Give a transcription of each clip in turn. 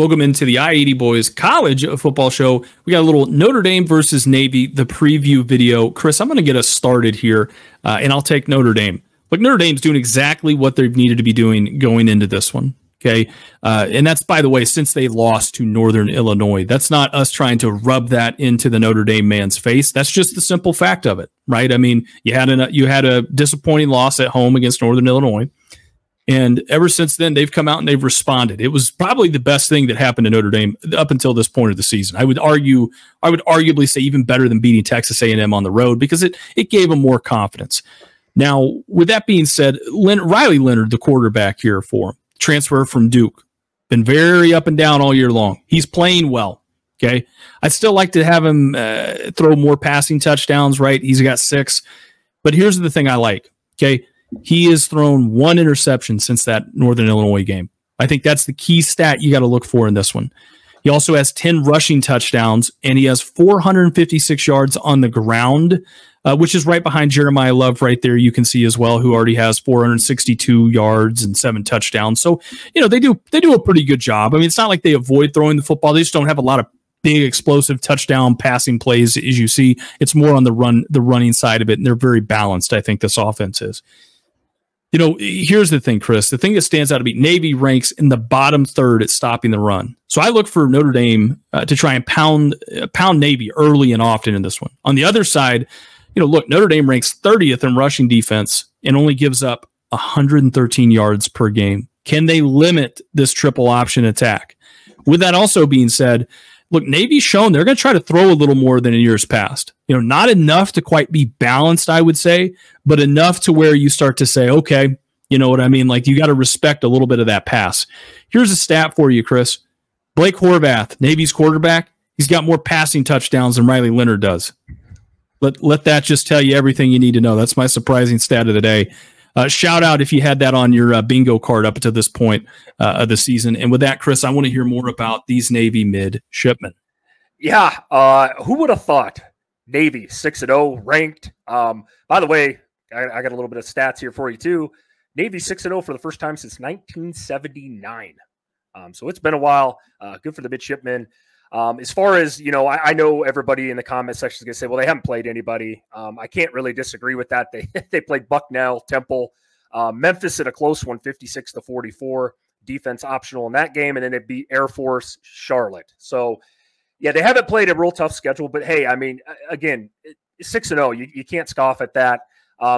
Welcome into the I-80 Boys College Football Show. We got a little Notre Dame versus Navy, the preview video. Chris, I'm going to get us started here, and I'll take Notre Dame. Look, Notre Dame's doing exactly what they've needed to be doing going into this one, okay? And that's, by the way, since they lost to Northern Illinois. That's not us trying to rub that into the Notre Dame man's face. That's just the simple fact of it, right? I mean, you had a disappointing loss at home against Northern Illinois. And ever since then, they've come out and they've responded. It was probably the best thing that happened to Notre Dame up until this point of the season. I would arguably say even better than beating Texas A&M on the road because it gave them more confidence. Now, with that being said, Riley Leonard, the quarterback here for him, transfer from Duke, been very up and down all year long. He's playing well. Okay, I'd still like to have him throw more passing touchdowns. Right, he's got 6. But here's the thing I like. Okay. He has thrown 1 interception since that Northern Illinois game. I think that's the key stat you got to look for in this one. He also has 10 rushing touchdowns, and he has 456 yards on the ground, which is right behind Jeremiah Love right there. You can see as well, who already has 462 yards and 7 touchdowns. So, they do a pretty good job. I mean, it's not like they avoid throwing the football. They just don't have a lot of big explosive touchdown passing plays, as you see. It's more on the running side of it, and they're very balanced, I think this offense is. Here's the thing, Chris. The thing that stands out to me, Navy ranks in the bottom third at stopping the run. So I look for Notre Dame to try and pound Navy early and often in this one. On the other side, look, Notre Dame ranks 30th in rushing defense and only gives up 113 yards per game. Can they limit this triple option attack? With that also being said, look, Navy's shown they're going to try to throw a little more than in years past. Not enough to quite be balanced, I would say, but enough to where you start to say, okay, you know what I mean? Like, you got to respect a little bit of that pass. Here's a stat for you, Chris. Blake Horvath, Navy's quarterback, he's got more passing touchdowns than Riley Leonard does. Let that just tell you everything you need to know. That's my surprising stat of the day. Shout out if you had that on your bingo card up to this point of the season. And with that, Chris, I want to hear more about these Navy midshipmen. Yeah, who would have thought Navy 6-0 ranked? By the way, I got a little bit of stats here for you too. Navy 6-0 for the first time since 1979. So it's been a while. Good for the midshipmen. As far as, I know everybody in the comment section is going to say, well, they haven't played anybody. I can't really disagree with that. They played Bucknell, Temple, Memphis in a close one, 56-44. Defense optional in that game. And then they beat Air Force, Charlotte. So, yeah, they haven't played a real tough schedule. But, hey, I mean, again, 6-0, you can't scoff at that.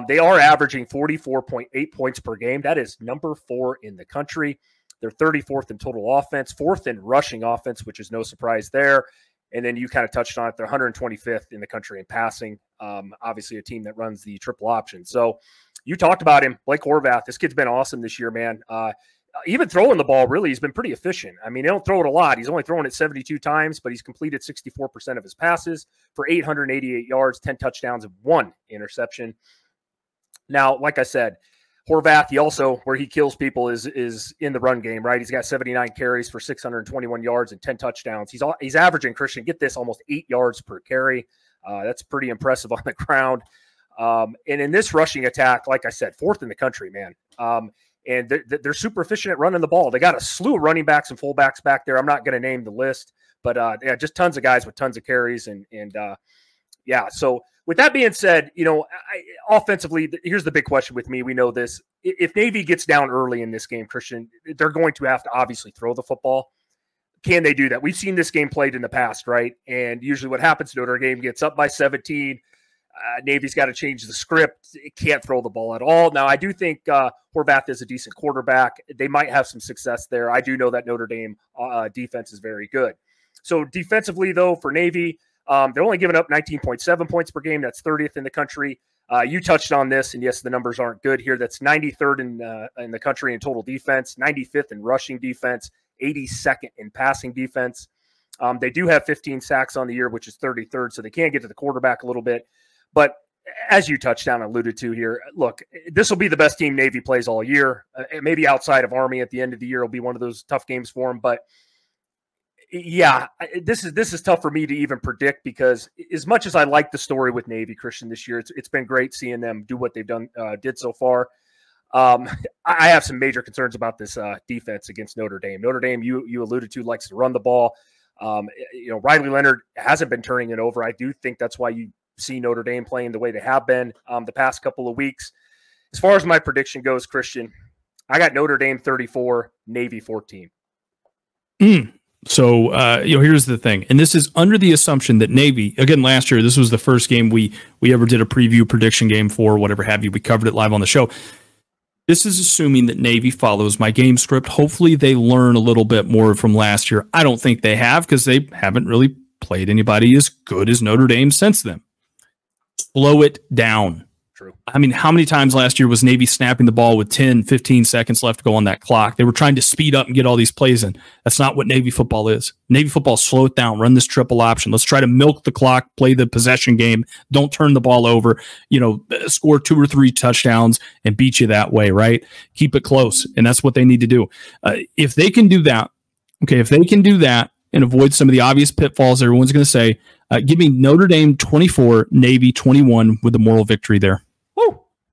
They are averaging 44.8 points per game. That is number 4 in the country. They're 34th in total offense, 4th in rushing offense, which is no surprise there. And then you kind of touched on it. They're 125th in the country in passing. Obviously a team that runs the triple option. So you talked about him, Blake Horvath. This kid's been awesome this year, man. Even throwing the ball, really, he's been pretty efficient. I mean, they don't throw it a lot. He's only thrown it 72 times, but he's completed 64% of his passes for 888 yards, 10 touchdowns, and 1 interception. Now, like I said, Horvath, he also, where he kills people is in the run game, right? He's got 79 carries for 621 yards and 10 touchdowns. He's averaging, Christian, get this, almost 8 yards per carry. That's pretty impressive on the ground. And in this rushing attack, like I said, 4th in the country, man. And they're super efficient at running the ball. They got a slew of running backs and fullbacks back there. I'm not going to name the list, but yeah, just tons of guys with tons of carries. Yeah, so with that being said, offensively, here's the big question with me. We know this. If Navy gets down early in this game, Christian, they're going to have to obviously throw the football. Can they do that? We've seen this game played in the past, right? And usually what happens, Notre Dame gets up by 17. Navy's got to change the script. It can't throw the ball at all. Now, I do think Horvath is a decent quarterback. They might have some success there. I do know that Notre Dame defense is very good. So defensively, though, for Navy, they're only giving up 19.7 points per game. That's 30th in the country. You touched on this, and yes, the numbers aren't good here. That's 93rd in the country in total defense, 95th in rushing defense, 82nd in passing defense. They do have 15 sacks on the year, which is 33rd, so they can get to the quarterback a little bit. But as you touched on and alluded to here, look, this will be the best team Navy plays all year. Maybe outside of Army at the end of the year will be one of those tough games for them. But yeah, this is tough for me to even predict because as much as I like the story with Navy, Christian, this year, it's been great seeing them do what they've did so far. I have some major concerns about this defense against Notre Dame. Notre Dame, you alluded to, likes to run the ball. Riley Leonard hasn't been turning it over. I do think that's why you see Notre Dame playing the way they have been the past couple of weeks. As far as my prediction goes, Christian, I got Notre Dame 34, Navy 14. So, here's the thing, and this is under the assumption that Navy, again, last year, this was the first game we ever did a preview prediction game for, whatever have you. We covered it live on the show. This is assuming that Navy follows my game script. Hopefully they learn a little bit more from last year. I don't think they have, because they haven't really played anybody as good as Notre Dame since then. Slow it down. True. I mean, how many times last year was Navy snapping the ball with 10, 15 seconds left to go on that clock? They were trying to speed up and get all these plays in. That's not what Navy football is. Navy football, slow it down, run this triple option. Let's try to milk the clock, play the possession game. Don't turn the ball over, score 2 or 3 touchdowns and beat you that way, right? Keep it close. And that's what they need to do. If they can do that, and avoid some of the obvious pitfalls everyone's going to say, give me Notre Dame 24, Navy 21 with a moral victory there.